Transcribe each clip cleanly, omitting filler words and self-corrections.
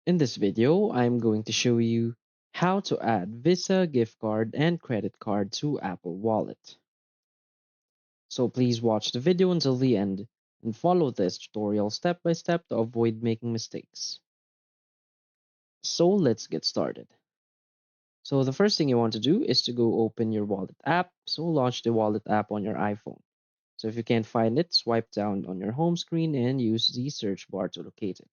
In this video, I'm going to show you how to add Visa gift card and credit card to Apple Wallet. So please watch the video until the end and follow this tutorial step by step to avoid making mistakes. So let's get started. So the first thing you want to do is to go open your wallet app. So launch the wallet app on your iPhone. So if you can't find it, swipe down on your home screen and use the search bar to locate it.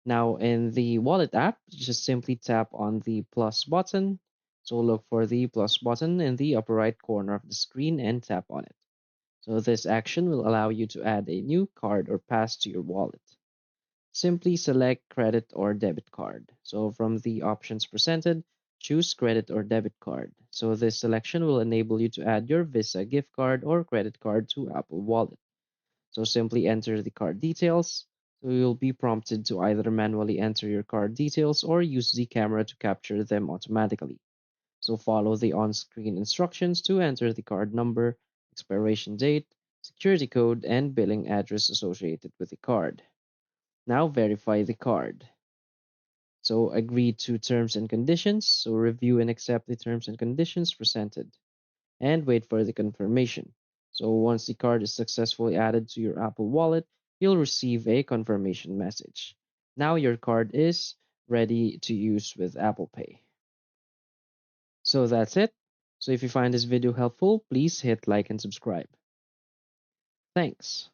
Now in the wallet app, just simply tap on the plus button. So look for the plus button in the upper right corner of the screen and tap on it. So this action will allow you to add a new card or pass to your wallet. Simply select credit or debit card. So from the options presented, choose credit or debit card. So this selection will enable you to add your Visa gift card or credit card to Apple Wallet. So simply enter the card details. So you'll be prompted to either manually enter your card details or use the camera to capture them automatically. So follow the on-screen instructions to enter the card number, expiration date, security code, and billing address associated with the card. Now verify the card. So agree to terms and conditions. So review and accept the terms and conditions presented and wait for the confirmation. So once the card is successfully added to your Apple Wallet, you'll receive a confirmation message. Now your card is ready to use with Apple Pay. So that's it. So if you find this video helpful, please hit like and subscribe. Thanks.